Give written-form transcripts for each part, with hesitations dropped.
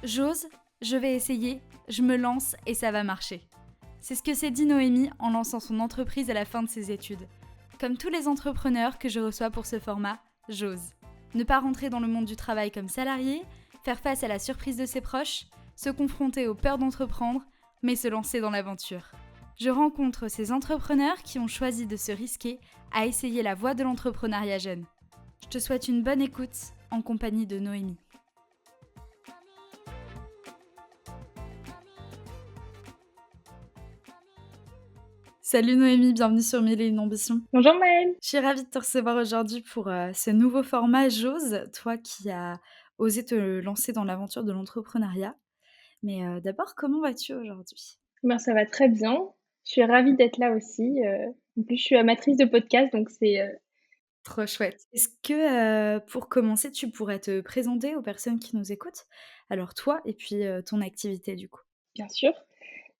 J'ose, je vais essayer, je me lance et ça va marcher. C'est ce que s'est dit Noémie en lançant son entreprise à la fin de ses études. Comme tous les entrepreneurs que je reçois pour ce format, j'ose. Ne pas rentrer dans le monde du travail comme salarié, faire face à la surprise de ses proches, se confronter aux peurs d'entreprendre, mais se lancer dans l'aventure. Je rencontre ces entrepreneurs qui ont choisi de se risquer à essayer la voie de l'entrepreneuriat jeune. Je te souhaite une bonne écoute en compagnie de Noémie. Salut Noémie, bienvenue sur Mille et une ambitions. Bonjour Maëlle. Je suis ravie de te recevoir aujourd'hui pour ce nouveau format J'ose, toi qui as osé te lancer dans l'aventure de l'entrepreneuriat. Mais d'abord, comment vas-tu aujourd'hui? Ben, ça va très bien. Je suis ravie d'être là aussi. En plus, je suis amatrice de podcast, donc c'est Trop chouette. Est-ce que pour commencer, tu pourrais te présenter aux personnes qui nous écoutent? Alors toi et puis ton activité du coup. bien sûr.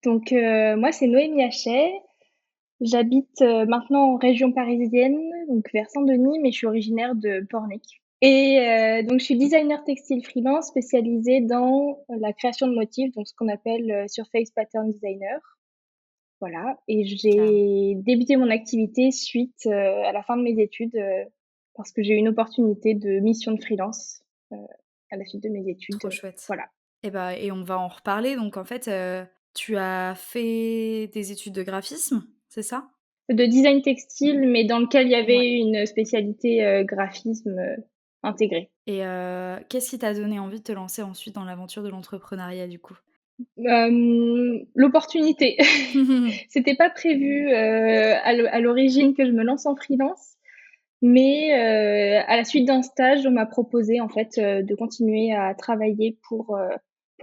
Donc, moi, c'est Noémie Hachet. J'habite maintenant en région parisienne, donc vers Saint-Denis, mais je suis originaire de Pornic. Et donc, je suis designer textile freelance spécialisée dans la création de motifs, donc ce qu'on appelle Surface Pattern Designer. Voilà. Et Carrément. j'ai débuté mon activité suite à la fin de mes études parce que j'ai eu une opportunité de mission de freelance à la suite de mes études. Trop chouette. Voilà. Et on va en reparler. Donc en fait, tu as fait des études de graphisme, c'est ça? De design textile, mais dans lequel il y Ouais. avait une spécialité graphisme intégrée. Et qu'est-ce qui t'a donné envie de te lancer ensuite dans l'aventure de l'entrepreneuriat du coup? L'opportunité. C'était pas prévu à l'origine que je me lance en freelance, mais à la suite d'un stage, on m'a proposé en fait de continuer à travailler pour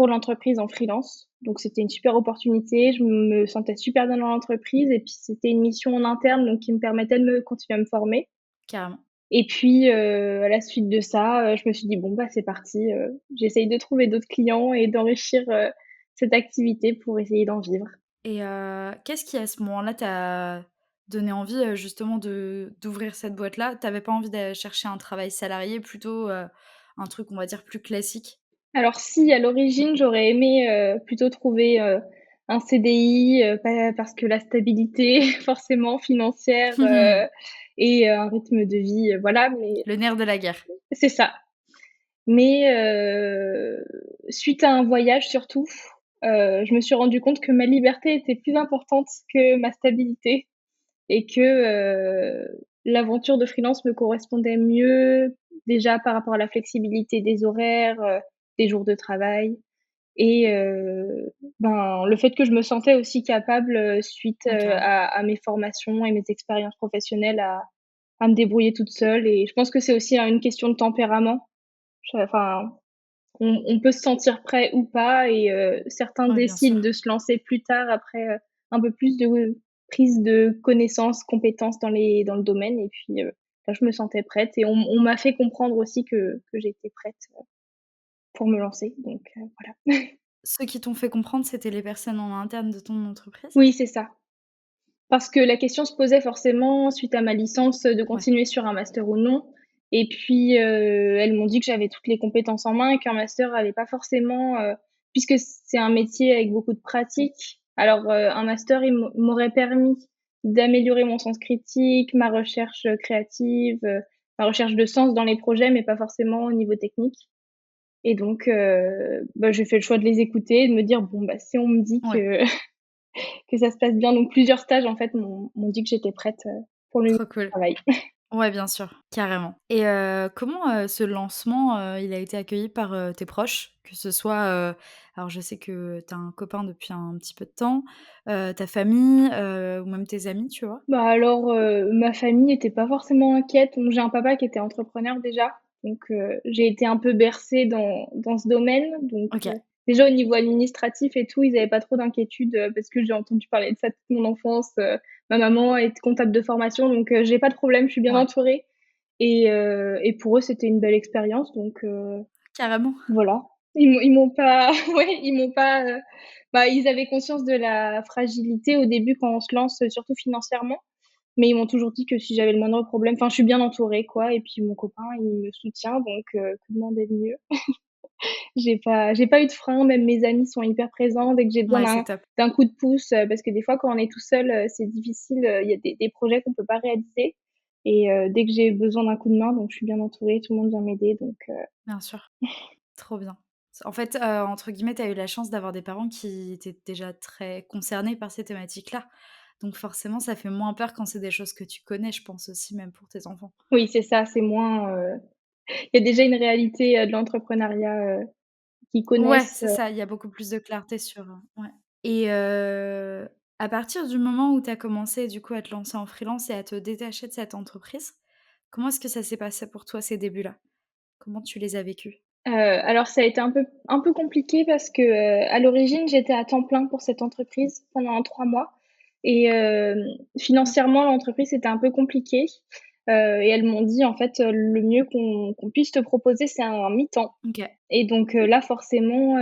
l'entreprise en freelance. Donc c'était une super opportunité. Je me sentais super bien dans l'entreprise et puis c'était une mission en interne donc qui me permettait de me continuer à me former. Carrément. Et puis à la suite de ça, je me suis dit bon bah c'est parti. J'essaye de trouver d'autres clients et d'enrichir cette activité pour essayer d'en vivre. Et qu'est-ce qui à ce moment-là t'a donné envie, justement d'ouvrir cette boîte-là? Tu avais pas envie d'aller chercher un travail salarié, plutôt, un truc on va dire plus classique? Alors si, à l'origine, j'aurais aimé, plutôt trouver, un CDI, parce que la stabilité forcément financière, et un rythme de vie, voilà, mais Le nerf de la guerre. c'est ça. Mais suite à un voyage surtout, je me suis rendu compte que ma liberté était plus importante que ma stabilité et que, l'aventure de freelance me correspondait mieux, déjà par rapport à la flexibilité des horaires, des jours de travail. Et ben, le fait que je me sentais aussi capable, suite, Ouais, carrément. à mes formations et mes expériences professionnelles à me débrouiller toute seule et je pense que c'est aussi, une question de tempérament. Enfin, on peut se sentir prêt ou pas et certains Ouais, bien décident sûr. de se lancer plus tard après, un peu plus de prise de connaissances, compétences dans le domaine et puis, là, je me sentais prête et on m'a fait comprendre aussi que j'étais prête, pour me lancer donc voilà. Ceux qui t'ont fait comprendre, c'était les personnes en interne de ton entreprise? Oui, c'est ça. Parce que la question se posait forcément suite à ma licence, de Ouais. continuer sur un master ou non et puis, elles m'ont dit que j'avais toutes les compétences en main et qu'un master allait pas forcément, puisque c'est un métier avec beaucoup de pratique. Alors, un master, il m'aurait permis d'améliorer mon sens critique, ma recherche, créative, ma recherche de sens dans les projets, mais pas forcément au niveau technique et donc, bah, j'ai fait le choix de les écouter et de me dire: «Bon, bah, si on me dit Ouais, que ça se passe bien». Donc plusieurs stages en fait m'ont dit que j'étais prête, pour le trop cool. travail. Ouais, bien sûr, carrément. Et comment, ce lancement, il a été accueilli par, tes proches? Que ce soit, alors je sais que tu as un copain depuis un petit peu de temps, ta famille, ou même tes amis, tu vois? Bah, alors, ma famille était pas forcément inquiète. Donc j'ai un papa qui était entrepreneur déjà, donc j'ai été un peu bercée dans ce domaine. Donc OK. déjà au niveau administratif et tout, ils avaient pas trop d'inquiétude, parce que j'ai entendu parler de ça toute mon enfance. Ma maman est comptable de formation, donc j'ai pas de problème, je suis bien Ouais, entourée et pour eux, c'était une belle expérience donc carrément. voilà. Ils m'ont pas ouais, ils m'ont pas, bah, ils avaient conscience de la fragilité au début quand on se lance, surtout financièrement, mais ils m'ont toujours dit que si j'avais le moindre problème enfin, je suis bien entourée quoi et puis mon copain, il me soutient donc que demander de mieux? J'ai pas eu de frein, même mes amis sont hyper présents dès que j'ai besoin Ouais, c'est top. d'un coup de pouce, parce que des fois quand on est tout seul, c'est difficile, il y a des projets qu'on peut pas réaliser et dès que j'ai besoin d'un coup de main, donc je suis bien entourée, tout le monde vient m'aider donc Bien sûr. Trop bien. En fait, entre guillemets, tu as eu la chance d'avoir des parents qui étaient déjà très concernés par ces thématiques-là. Donc forcément, ça fait moins peur quand c'est des choses que tu connais, je pense aussi, même pour tes enfants. oui, c'est ça, c'est moins, il y a déjà une réalité, de l'entrepreneuriat, qu'ils Ouais, connaissent, c'est ça, il y a beaucoup plus de clarté sur, ouais. Et à partir du moment où tu as commencé, du coup, à te lancer en freelance et à te détacher de cette entreprise, comment est-ce que ça s'est passé pour toi, ces débuts-là? Comment tu les as vécus? alors ça a été un peu compliqué parce que, à l'origine, j'étais à temps plein pour cette entreprise pendant 3 mois et Mmh. financièrement, l'entreprise, c'était un peu compliqué, et elles m'ont dit: «En fait, le mieux qu'on puisse te proposer, c'est un mi-temps». OK. Et donc là, forcément,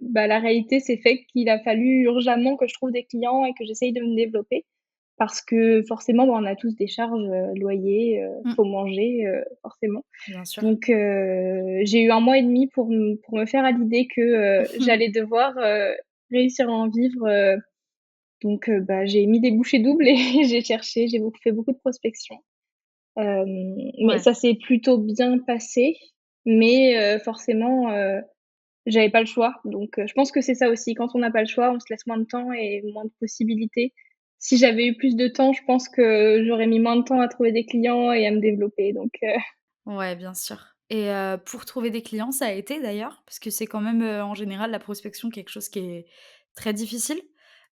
bah, la réalité s'est fait qu'il a fallu urgemment que je trouve des clients et que j'essaye de me développer. Parce que forcément, bah, on a tous des charges, loyer, Mmh. faut manger, forcément. Bien sûr. Donc j'ai eu 1 mois et demi pour me faire à l'idée que, j'allais devoir, réussir à en vivre, donc bah, j'ai mis des bouchées doubles et j'ai cherché, j'ai beaucoup fait beaucoup de prospection. Mais Ouais. ça s'est plutôt bien passé, mais forcément, j'avais pas le choix, donc je pense que c'est ça aussi. Quand on n'a pas le choix, on se laisse moins de temps et moins de possibilités. Si j'avais eu plus de temps, je pense que j'aurais mis moins de temps à trouver des clients et à me développer, donc Ouais, bien sûr. Et pour trouver des clients, ça a été d'ailleurs? Parce que c'est quand même, en général, la prospection, quelque chose qui est très difficile,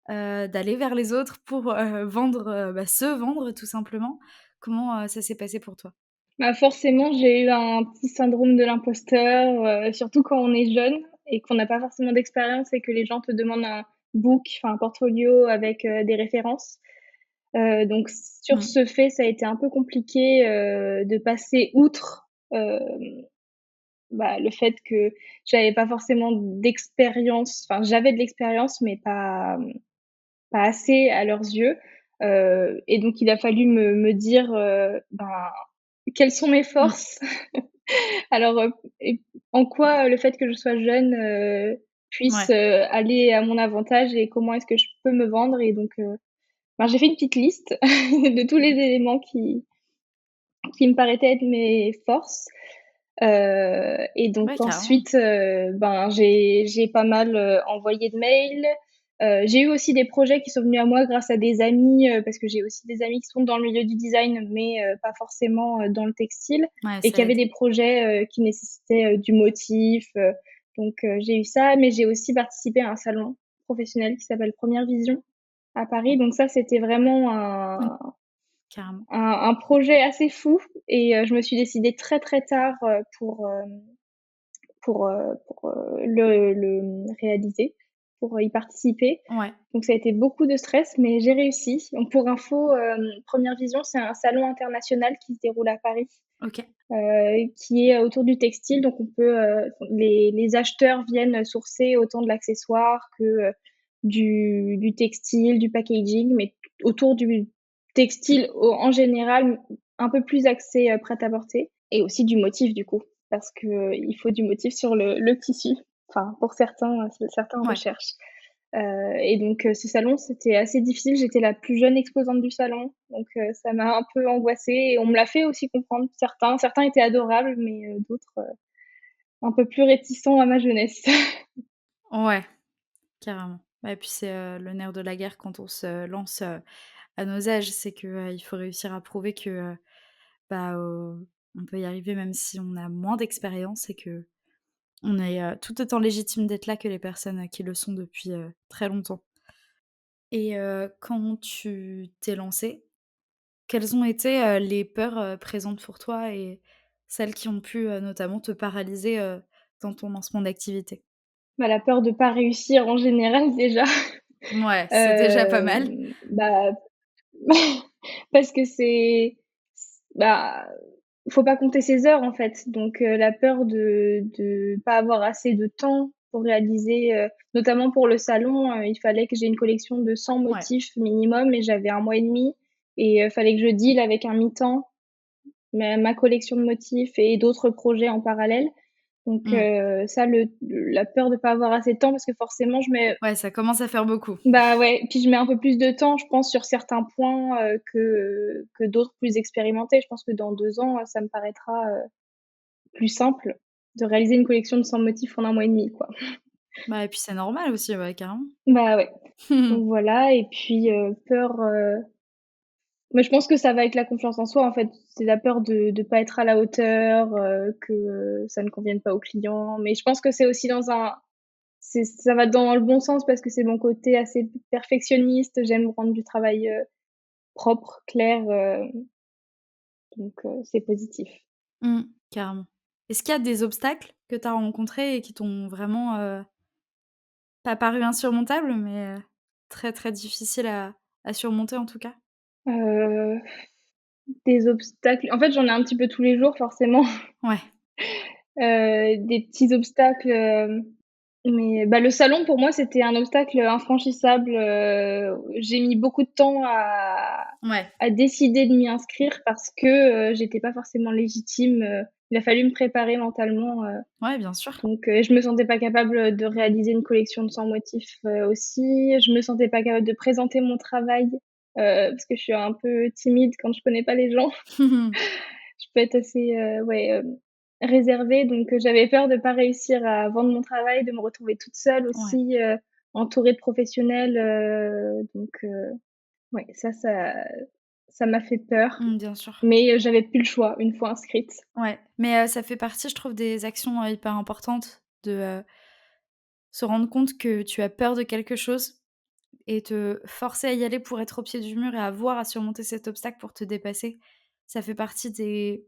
d'aller vers les autres pour, vendre, bah, se vendre tout simplement. Comment, ça s'est passé pour toi? bah, forcément, j'ai eu un petit syndrome de l'imposteur, surtout quand on est jeune et qu'on n'a pas forcément d'expérience et que les gens te demandent un book, enfin un portfolio avec, des références. Donc sur Mmh. ce fait, ça a été un peu compliqué, de passer outre, bah, le fait que j'avais pas forcément d'expérience, enfin j'avais de l'expérience mais pas assez à leurs yeux, et donc il a fallu me dire, ben, quelles sont mes Mmh. forces? Alors, et en quoi le fait que je sois jeune, puisse, Ouais. aller à mon avantage et comment est-ce que je peux me vendre et donc ben, j'ai fait une petite liste de tous les éléments qui me paraissaient être mes forces. Et donc Ouais, carrément. ensuite, ben, j'ai pas mal, envoyé de mails. J'ai eu aussi des projets qui sont venus à moi grâce à des amis, parce que j'ai aussi des amis qui sont dans le milieu du design, mais pas forcément, dans le textile Ouais, et ça qui avaient aide. des projets, qui nécessitaient, du motif, donc j'ai eu ça, mais j'ai aussi participé à un salon professionnel qui s'appelle Première Vision à Paris, donc ça, c'était vraiment Mmh, carrément. un projet assez fou et je me suis décidée très, très tard, pour réaliser, pour y participer. Ouais, Donc ça a été beaucoup de stress, mais j'ai réussi. Donc pour info, Première Vision, c'est un salon international qui se déroule à Paris, OK. qui est autour du textile. Donc on peut, les acheteurs viennent sourcer autant de l'accessoire que, du textile, du packaging, mais autour du textile en général, un peu plus axé, prêt-à-porter et aussi du motif du coup, parce qu'il faut du motif sur le tissu. Enfin, pour certains, certains Ouais. recherchent. Et donc ce salon, c'était assez difficile. J'étais la plus jeune exposante du salon, donc ça m'a un peu angoissée et on me l'a fait aussi comprendre. Certains étaient adorables, mais d'autres, un peu plus réticents à ma jeunesse. Ouais, carrément. Ouais, et puis c'est, le nerf de la guerre quand on se lance, à nos âges, c'est que, il faut réussir à prouver que, bah, on peut y arriver même si on a moins d'expérience et qu'on est, tout autant légitime d'être là que les personnes, qui le sont depuis, très longtemps. Et quand tu t'es lancée, quelles ont été, les peurs, présentes pour toi et celles qui ont pu, notamment te paralyser, dans ton lancement d'activité? Bah, la peur de pas réussir en général déjà, Ouais, c'est déjà pas mal. bah, parce que bah, faut pas compter ses heures en fait, donc la peur de pas avoir assez de temps pour réaliser, notamment pour le salon, il fallait que j'ai une collection de 100 Ouais, motifs minimum et j'avais 1 mois et demi et fallait que je deal avec un mi-temps ma collection de motifs et d'autres projets en parallèle. Donc Mmh. ça, la peur de pas avoir assez de temps parce que forcément je mets Ouais, ça commence à faire beaucoup. bah, ouais, puis je mets un peu plus de temps, je pense, sur certains points, que d'autres plus expérimentés. Je pense que dans 2 ans, ça me paraîtra, plus simple de réaliser une collection de 100 motifs en 1 mois et demi, quoi. Bah et puis c'est normal aussi, ouais, carrément. Bah, ouais, donc voilà et puis, peur, mais je pense que ça va avec la confiance en soi, en fait. C'est la peur de pas être à la hauteur, que, ça ne convienne pas aux clients, mais je pense que c'est aussi dans un ça va dans le bon sens parce que c'est mon côté assez perfectionniste. J'aime rendre du travail, propre, clair, donc c'est positif. Mmh, carrément. Est-ce qu'il y a des obstacles que tu as rencontrés et qui t'ont vraiment, pas paru insurmontables, mais, très, très difficiles à surmonter en tout cas? Heu, des obstacles en fait, j'en ai un petit peu tous les jours forcément, Ouais, des petits obstacles, mais bah, le salon pour moi, c'était un obstacle infranchissable, j'ai mis beaucoup de temps ouais, à décider de m'y inscrire parce que, j'étais pas forcément légitime, il a fallu me préparer mentalement, ouais, bien sûr. donc je me sentais pas capable, de réaliser une collection de 100 motifs, aussi. Je me sentais pas capable de présenter mon travail, parce que je suis un peu timide quand je connais pas les gens. Je peux être assez, ouais, réservée, donc j'avais peur de pas réussir à vendre mon travail, de me retrouver toute seule Ouais, aussi, entourée de professionnels, donc ouais, ça m'a fait peur, mmh, bien sûr. mais j'avais plus le choix une fois inscrite. Ouais, mais, ça fait partie, je trouve, des actions, hyper importantes de, se rendre compte que tu as peur de quelque chose et te forcer à y aller pour être au pied du mur et avoir à surmonter cet obstacle pour te dépasser. Ça fait partie des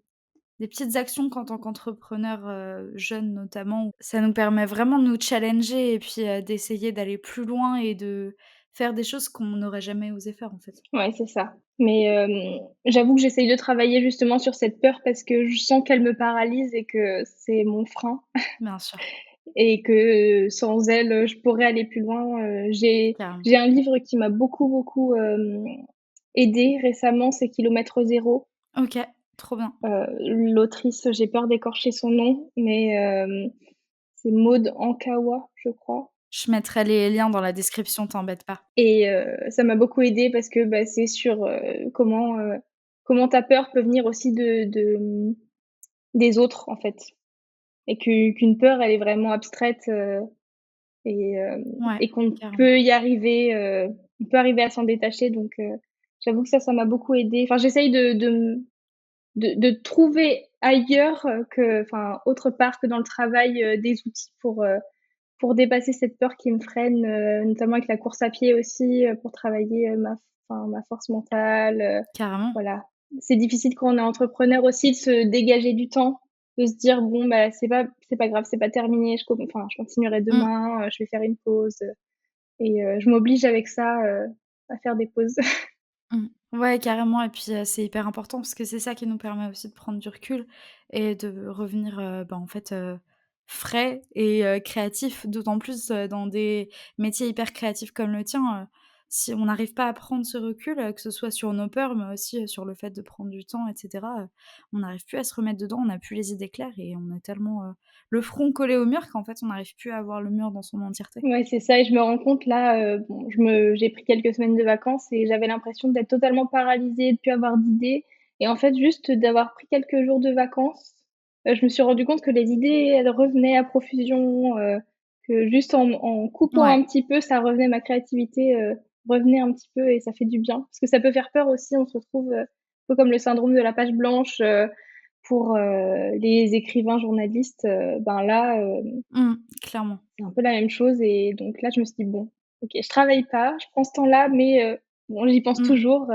petites actions qu'en tant qu'entrepreneur, jeune notamment, où ça nous permet vraiment de nous challenger et puis, d'essayer d'aller plus loin et de faire des choses qu'on n'aurait jamais osé faire, en fait. Ouais, c'est ça. Mais j'avoue que j'essaye de travailler justement sur cette peur parce que je sens qu'elle me paralyse et que c'est mon frein Bien sûr, et que sans elle, je pourrais aller plus loin. carrément. J'ai un livre qui m'a beaucoup, beaucoup, aidée récemment, c'est Kilomètre zéro. OK, trop bien. L'autrice, j'ai peur d'écorcher son nom, mais c'est Maud Ankawa, je crois. Je mettrai les liens dans la description, t'embête pas. Et ça m'a beaucoup aidée parce que, bah, c'est sur, comment ta peur peut venir aussi des autres, en fait. Et qu'une peur, elle est vraiment abstraite, et Ouais, et qu'on carrément. peut y arriver, on peut arriver à s'en détacher donc j'avoue que ça m'a beaucoup aidée. Enfin, j'essaye de trouver ailleurs, autre part que dans le travail, des outils pour dépasser cette peur qui me freine, notamment avec la course à pied aussi, pour travailler, ma force mentale, Carrément. voilà. C'est difficile quand on est entrepreneur aussi de se dégager du temps, de se dire: «Bon, bah, c'est pas grave, c'est pas terminé, je continuerai Mmh. demain, je vais faire une pause», et je m'oblige avec ça, à faire des pauses. Mmh. Ouais, carrément et puis, c'est hyper important parce que c'est ça qui nous permet aussi de prendre du recul et de revenir, bah, en fait, frais et créatif. D'autant plus, dans des métiers hyper créatifs comme le tien, si on n'arrive pas à prendre ce recul, que ce soit sur nos peurs, mais aussi, sur le fait de prendre du temps et cetera, on n'arrive plus à se remettre dedans, on n'a plus les idées claires et on est tellement, le front collé au mur qu'en fait, on n'arrive plus à voir le mur dans son entièreté. Ouais, c'est ça et je me rends compte là, bon, j'ai pris quelques semaines de vacances et j'avais l'impression d'être totalement paralysée, de plus avoir d'idées et en fait, juste d'avoir pris quelques jours de vacances, je me suis rendu compte que les idées, elles revenaient à profusion, que juste en coupant Ouais. un petit peu, ça revenait ma créativité, revenait un petit peu et ça fait du bien. Parce que ça peut faire peur aussi, on se retrouve, un peu comme le syndrome de la page blanche, pour, les écrivains journalistes, ben là, Mmh. Clairement. c'est un peu la même chose et donc là, je me suis dit: «Bon, OK, je travaille pas, je prends ce temps-là, mais bon, j'y pense Mmh. toujours,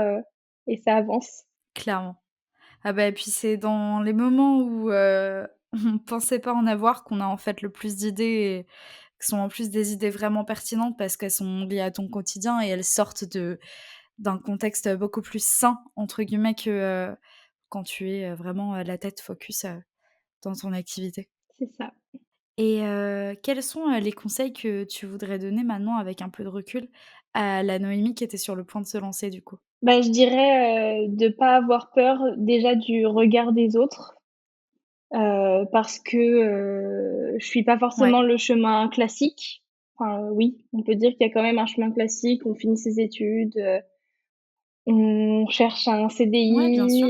et ça avance». Clairement. Ah bah et puis c'est dans les moments où, on pensait pas en avoir qu'on a en fait le plus d'idées et qui sont en plus des idées vraiment pertinentes parce qu'elles sont liées à ton quotidien et elles sortent d'un contexte, beaucoup plus «sain» entre guillemets que, quand tu es, vraiment, la tête focus, dans ton activité. C'est ça. Et quels sont, les conseils que tu voudrais donner maintenant avec un peu de recul à la Noémie qui était sur le point de se lancer du coup? Bah, je dirais, de pas avoir peur déjà du regard des autres, parce que, je suis pas Ouais. forcément le chemin classique. Enfin, oui, on peut dire qu'il y a quand même un chemin classique. On finit ses études, on cherche un Ouais, bien CDI, sûr.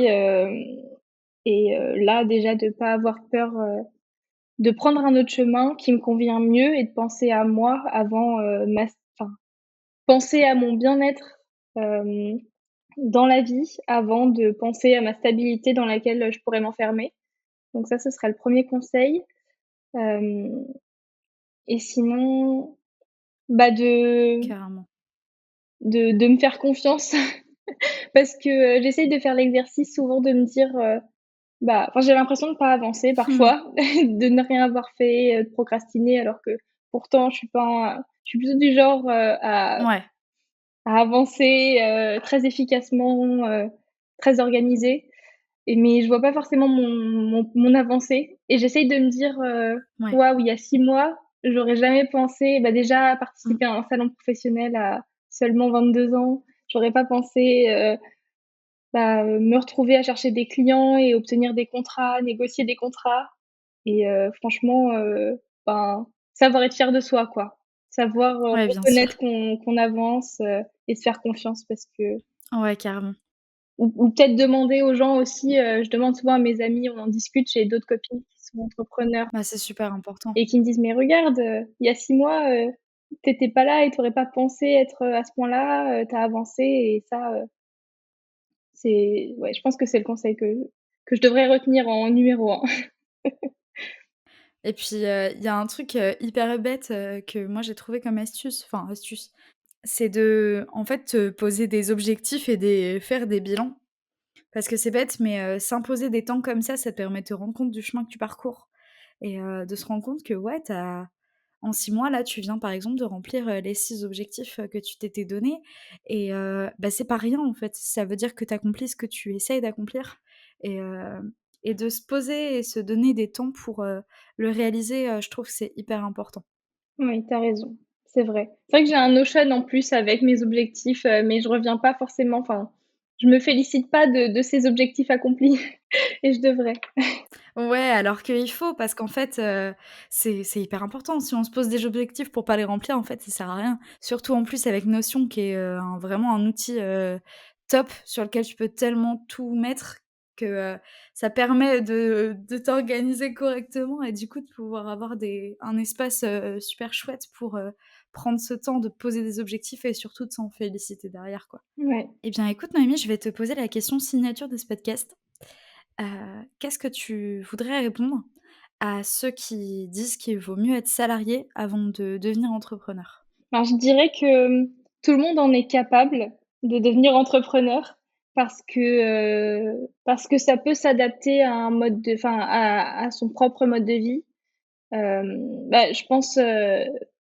et là, déjà de pas avoir peur, de prendre un autre chemin qui me convient mieux et de penser à moi avant, enfin, penser à mon bien-être, hem, dans la vie avant de penser à ma stabilité dans laquelle, je pourrais m'enfermer. Donc ça, ce serait le premier conseil. Hem Et sinon, bah, Carrément. de me faire confiance parce que, j'essaye de faire l'exercice souvent de me dire, bah enfin, j'ai l'impression de pas avancer parfois, de ne rien avoir fait, de procrastiner alors que pourtant je suis plutôt du genre, Ouais. à avancer, très efficacement, très organisée. Mais je vois pas forcément mon avancée et j'essaye de me dire, Ouais. «Waouh, il y a 6 mois, j'aurais jamais pensé, bah, déjà Mmh. participer à un salon professionnel à seulement 22 ans. J'aurais pas pensé, bah, me retrouver à chercher des clients et obtenir des contrats, négocier des contrats» et franchement, ben, savoir être fier de soi, quoi. Savoir, Ouais, bien reconnaître sûr. qu'on avance, et se faire confiance parce que Ouais, carrément. ou peut-être demander aux gens aussi, je demande souvent à mes amis, on en discute, j'ai d'autres copines qui sont entrepreneurs Bah, c'est super important. et qui me disent: «Mais regarde, il y a 6 mois, tu étais pas là et tu aurais pas pensé être, à ce point-là, tu as avancé» et ça, c'est ouais, je pense que c'est le conseil que je devrais retenir en numéro 1. Et puis, il y a un truc, hyper bête, que moi j'ai trouvé comme astuce, enfin astuce, c'est de, en fait, te poser des objectifs et faire des bilans. Parce que c'est bête, mais s'imposer des temps comme ça te permet de te rendre compte du chemin que tu parcours et de se rendre compte que, ouais, en 6 mois, là, tu viens, par exemple, de remplir, les 6 objectifs, que tu t'étais donnés et bah, c'est pas rien, en fait. Ça veut dire que tu accomplis ce que tu essayes d'accomplir et de se poser et se donner des temps pour, le réaliser, je trouve que c'est hyper important. Oui, tu as raison, c'est vrai. C'est vrai que j'ai un Notion en plus avec mes objectifs, mais je reviens pas forcément enfin, je me félicite pas de ces objectifs accomplis et je devrais. Ouais, alors qu'il faut parce qu'en fait, c'est hyper important. Si on se pose des objectifs pour pas les remplir, en fait, ça sert à rien. Surtout en plus avec Notion qui est, vraiment un outil, top sur lequel tu peux tellement tout mettre que, ça permet de t'organiser correctement et du coup de pouvoir avoir un espace, super chouette pour, prendre ce temps de poser des objectifs et surtout de s'en féliciter derrière, quoi. Ouais. Eh bien écoute Noémie, je vais te poser la question signature de ce podcast. Qu'est-ce que tu voudrais répondre à ceux qui disent qu'il vaut mieux être salarié avant de devenir entrepreneur? Alors je dirais que, tout le monde en est capable de devenir entrepreneur parce que ça peut s'adapter à un mode de enfin à son propre mode de vie. Bah, je pense,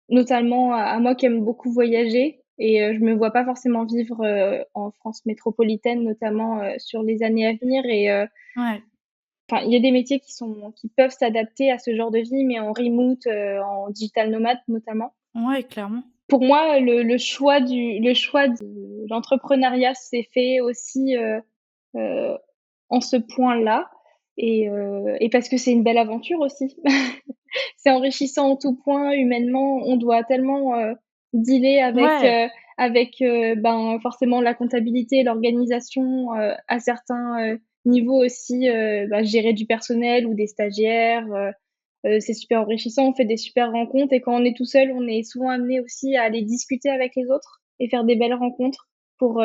notamment à moi qui aime beaucoup voyager et je me vois pas forcément vivre, en France métropolitaine notamment, sur les années à venir et Ouais, enfin, il y a des métiers qui peuvent s'adapter à ce genre de vie, mais en remote, en digital nomade notamment. ouais, clairement. Pour moi, le choix de l'entrepreneuriat s'est fait aussi, heu, en ce point-là et parce que c'est une belle aventure aussi. C'est enrichissant en tout point, humainement, on doit tellement, dealer Ouais, avec, ben, forcément la comptabilité, l'organisation, à certains, niveaux aussi, bah, gérer du personnel ou des stagiaires, c'est super enrichissant, on fait des super rencontres et quand on est tout seul, on est souvent amené aussi à aller discuter avec les autres et faire des belles rencontres pour,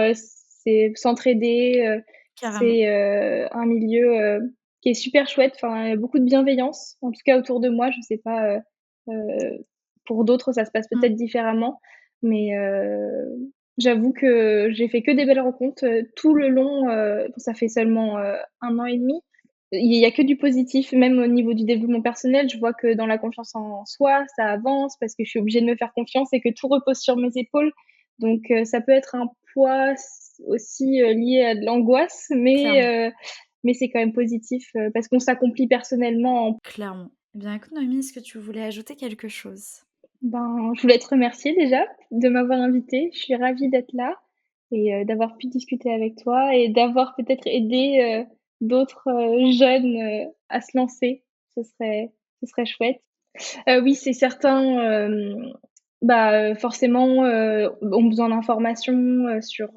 s'entraider, carrément. c'est, un milieu, qui est super chouette, enfin, il y a beaucoup de bienveillance, en tout cas autour de moi, je sais pas, pour d'autres ça se passe Mmh. peut-être différemment, mais j'avoue que j'ai fait que des belles rencontres, tout le long, ça fait seulement, 1 an et demi. Il y a que du positif, même au niveau du développement personnel, je vois que dans la confiance en soi, ça avance parce que je suis obligée de me faire confiance et que tout repose sur mes épaules. Donc ça peut être un poids aussi, lié à de l'angoisse, Clairement, mais c'est quand même positif, parce qu'on s'accomplit personnellement en clairement. Eh bien écoute Noémie, est-ce que tu voulais ajouter quelque chose? ben, je voulais te remercier déjà de m'avoir invitée. Je suis ravie d'être là et d'avoir pu discuter avec toi et d'avoir peut-être aidé, d'autres, jeunes, à se lancer. Ce serait chouette. Oui, c'est certain, forcément, ont besoin d'informations, sur,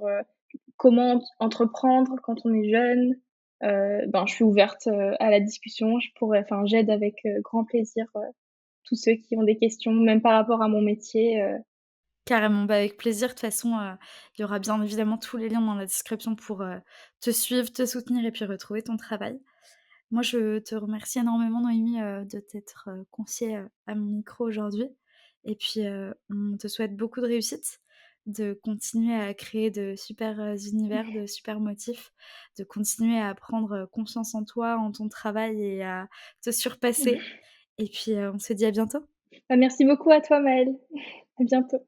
comment entreprendre quand on est jeune. Je suis ouverte, à la discussion. J'aide avec, grand plaisir, tous ceux qui ont des questions, même par rapport à mon métier. Carrément, bah, avec plaisir. De toute façon, il y aura bien évidemment tous les liens dans la description pour, te suivre, te soutenir et puis retrouver ton travail. Moi, je te remercie énormément Noémie, de t'être, confiée, à mon micro aujourd'hui et puis, on te souhaite beaucoup de réussite, de continuer à créer de super, univers, de super motifs, de continuer à prendre, confiance en toi, en ton travail et à te surpasser et puis, on se dit à bientôt. Bah, merci beaucoup à toi Maëlle. À bientôt.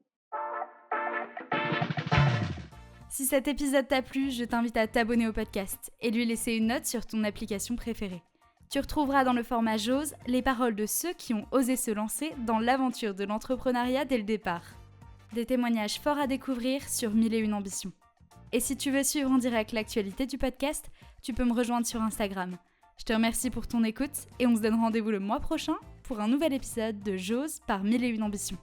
Si cet épisode t'a plu, je t'invite à t'abonner au podcast et lui laisser une note sur ton application préférée. Tu retrouveras dans le format J'ose les paroles de ceux qui ont osé se lancer dans l'aventure de l'entrepreneuriat dès le départ. Des témoignages forts à découvrir sur 1001 ambitions. Et si tu veux suivre en direct l'actualité du podcast, tu peux me rejoindre sur Instagram. Je te remercie pour ton écoute et on se donne rendez-vous le mois prochain pour un nouvel épisode de J'ose par 1001 ambitions.